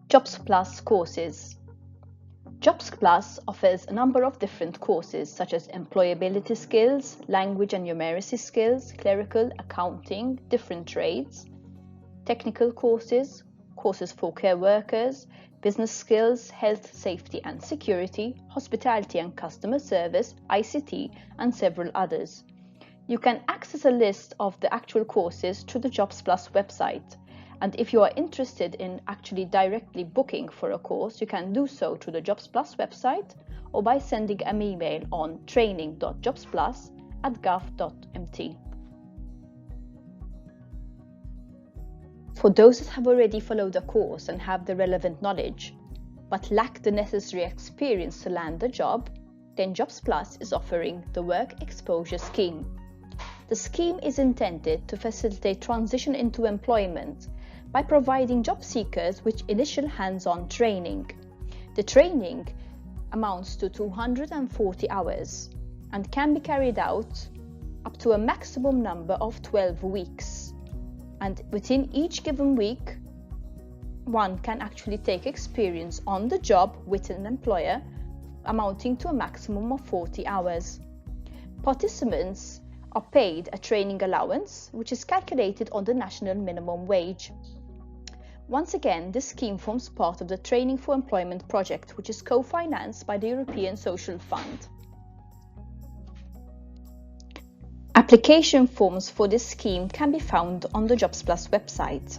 JobsPlus courses. JobsPlus offers a number of different courses such as employability skills, language and numeracy skills, clerical, accounting, different trades, technical courses, courses for care workers, business skills, health, safety and security, hospitality and customer service, ICT, and several others. You can access a list of the actual courses through the JobsPlus website. And if you are interested in actually directly booking for a course, you can do so through the JobsPlus website or by sending an email on training.jobsplus@gov.mt. For those that have already followed a course and have the relevant knowledge, but lack the necessary experience to land a job, then JobsPlus is offering the Work Exposure Scheme. The scheme is intended to facilitate transition into employment by providing job seekers with initial hands-on training. The training amounts to 240 hours and can be carried out up to a maximum number of 12 weeks. And within each given week, one can actually take experience on the job with an employer amounting to a maximum of 40 hours. Participants are paid a training allowance, which is calculated on the national minimum wage. Once again, this scheme forms part of the Training for Employment project, which is co-financed by the European Social Fund. Application forms for this scheme can be found on the JobsPlus website.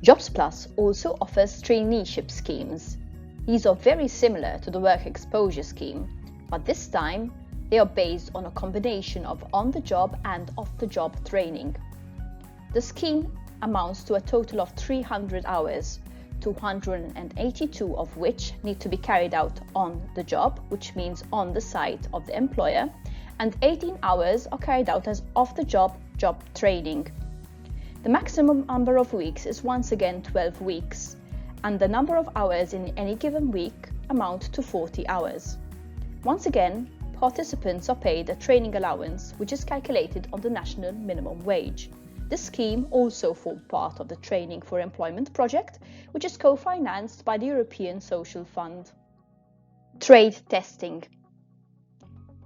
JobsPlus also offers traineeship schemes. These are very similar to the Work Exposure Scheme, but this time they are based on a combination of on-the-job and off-the-job training. The scheme amounts to a total of 300 hours, 282 of which need to be carried out on the job, which means on the site of the employer, and 18 hours are carried out as off-the-job job training. The maximum number of weeks is once again 12 weeks, and the number of hours in any given week amount to 40 hours. Once again, participants are paid a training allowance, which is calculated on the national minimum wage. This scheme also forms part of the Training for Employment project, which is co-financed by the European Social Fund. Trade testing.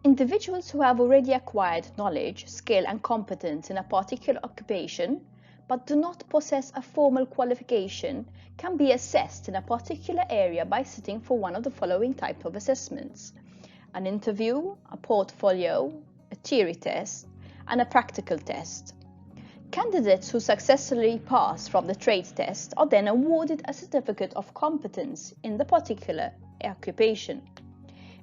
Individuals who have already acquired knowledge, skill and competence in a particular occupation, but do not possess a formal qualification, can be assessed in a particular area by sitting for one of the following types of assessments: an interview, a portfolio, a theory test, and a practical test. Candidates who successfully pass from the trade test are then awarded a certificate of competence in the particular occupation.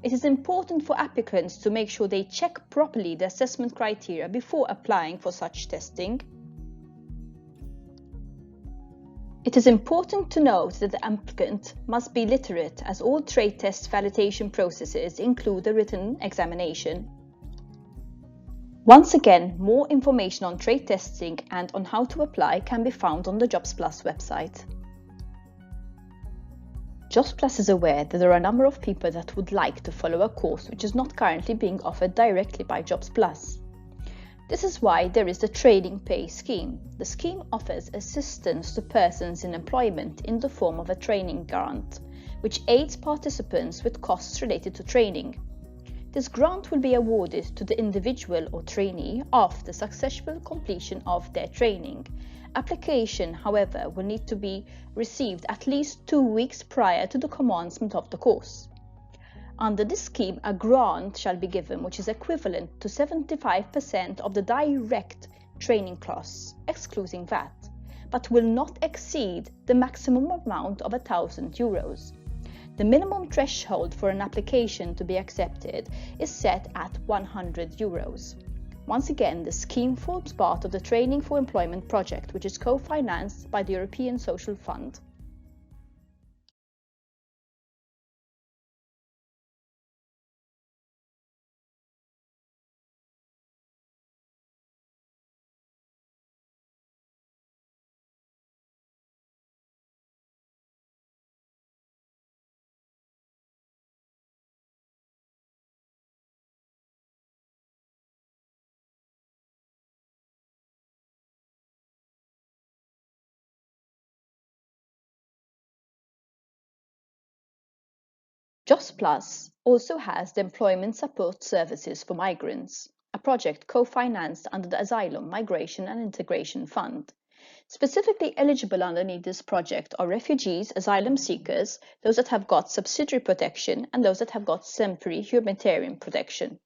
It is important for applicants to make sure they check properly the assessment criteria before applying for such testing. It is important to note that the applicant must be literate, as all trade test validation processes include a written examination. Once again, more information on trade testing and on how to apply can be found on the JobsPlus website. JobsPlus is aware that there are a number of people that would like to follow a course which is not currently being offered directly by JobsPlus. This is why there is the Training Pay Scheme. The scheme offers assistance to persons in employment in the form of a training grant, which aids participants with costs related to training. This grant will be awarded to the individual or trainee after successful completion of their training. Application, however, will need to be received at least 2 weeks prior to the commencement of the course. Under this scheme, a grant shall be given which is equivalent to 75% of the direct training costs, excluding VAT, but will not exceed the maximum amount of €1,000. The minimum threshold for an application to be accepted is set at €100. Once again, the scheme forms part of the Training for Employment project, which is co-financed by the European Social Fund. JobsPlus also has the Employment Support Services for Migrants, a project co-financed under the Asylum, Migration and Integration Fund. Specifically eligible underneath this project are refugees, asylum seekers, those that have got subsidiary protection, and those that have got temporary humanitarian protection.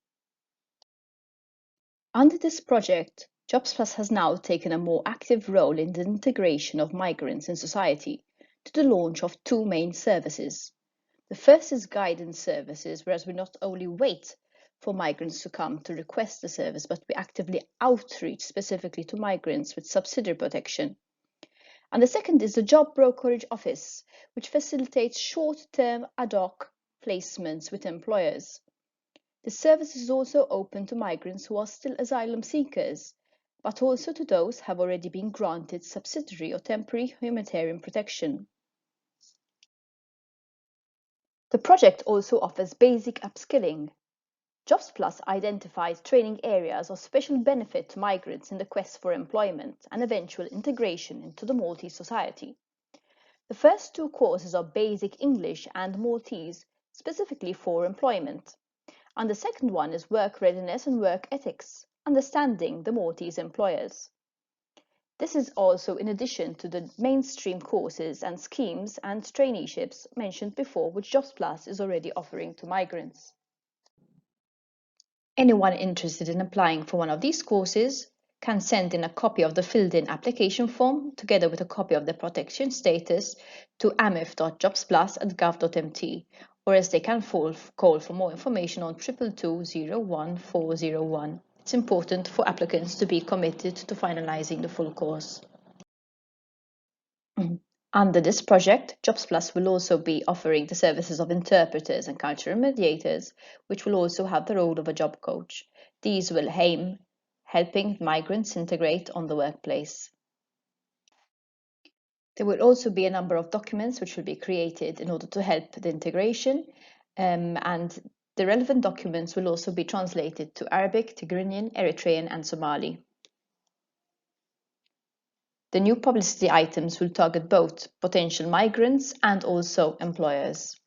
Under this project, JobsPlus has now taken a more active role in the integration of migrants in society to the launch of two main services. The first is guidance services, whereas we not only wait for migrants to come to request the service, but we actively outreach specifically to migrants with subsidiary protection. And the second is the job brokerage office, which facilitates short-term ad hoc placements with employers. The service is also open to migrants who are still asylum seekers, but also to those who have already been granted subsidiary or temporary humanitarian protection. The project also offers basic upskilling. JobsPlus identifies training areas of special benefit to migrants in the quest for employment and eventual integration into the Maltese society. The first two courses are Basic English and Maltese, specifically for employment. And the second one is Work Readiness and Work Ethics, understanding the Maltese employers. This is also in addition to the mainstream courses and schemes and traineeships mentioned before, which JobsPlus is already offering to migrants. Anyone interested in applying for one of these courses can send in a copy of the filled-in application form together with a copy of the protection status to amif.jobsplus@gov.mt, or as they can call for more information on 222-01401. It's important for applicants to be committed to finalising the full course. Under this project, JobsPlus will also be offering the services of interpreters and cultural mediators, which will also have the role of a job coach. These will aim helping migrants integrate on the workplace. There will also be a number of documents which will be created in order to help the integration, and the relevant documents will also be translated to Arabic, Tigrinya, Eritrean and Somali. The new publicity items will target both potential migrants and also employers.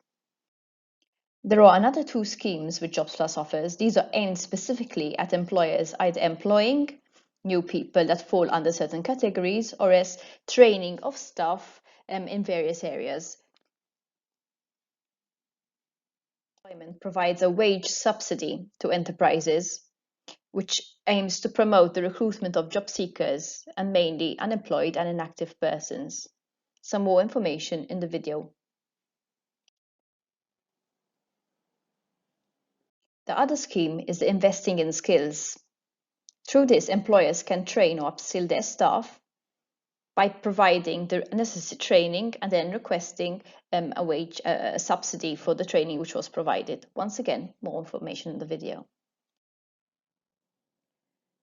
There are another two schemes which JobsPlus offers. These are aimed specifically at employers either employing new people that fall under certain categories or as training of staff in various areas. Employment provides a wage subsidy to enterprises which aims to promote the recruitment of job seekers and mainly unemployed and inactive persons. Some more information in the video. The other scheme is the investing in skills. Through this, employers can train or upskill their staff by providing the necessary training and then requesting a subsidy for the training which was provided. Once again, more information in the video.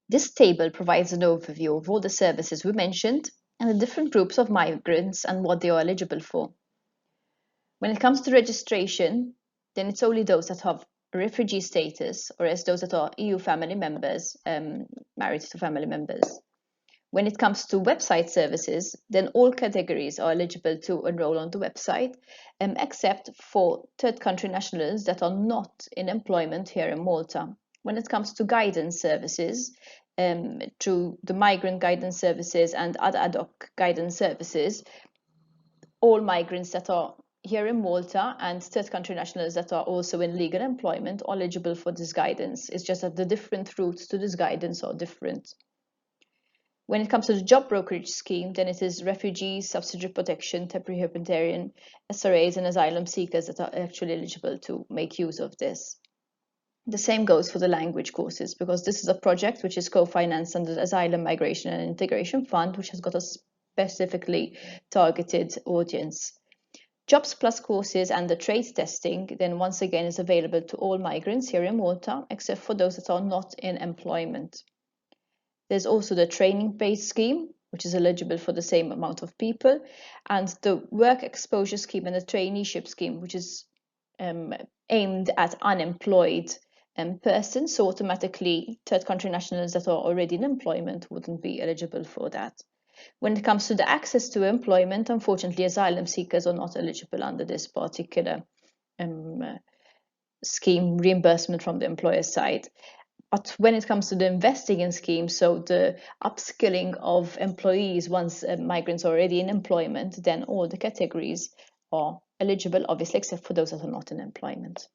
This table provides an overview of all the services we mentioned and the different groups of migrants and what they are eligible for. When it comes to registration, then it's only those that have refugee status or as those that are EU family members, married to family members. When it comes to website services, then all categories are eligible to enroll on the website, except for third country nationals that are not in employment here in Malta. When it comes to guidance services, through the migrant guidance services and other ad hoc guidance services, all migrants that are here in Malta and third country nationals that are also in legal employment are eligible for this guidance. It's just that the different routes to this guidance are different. When it comes to the job brokerage scheme, then it is refugees, subsidiary protection, temporary humanitarian, SRAs and asylum seekers that are actually eligible to make use of this. The same goes for the language courses, because this is a project which is co-financed under the Asylum, Migration and Integration Fund, which has got a specifically targeted audience. JobsPlus courses and the trade testing then once again is available to all migrants here in Malta, except for those that are not in employment. There's also the training-based scheme, which is eligible for the same amount of people, and the work exposure scheme and the traineeship scheme, which is aimed at unemployed persons. So automatically, third country nationals that are already in employment wouldn't be eligible for that. When it comes to the access to employment, unfortunately, asylum seekers are not eligible under this particular scheme reimbursement from the employer's side. But when it comes to the investing in schemes, so the upskilling of employees once migrants are already in employment, then all the categories are eligible, obviously, except for those that are not in employment.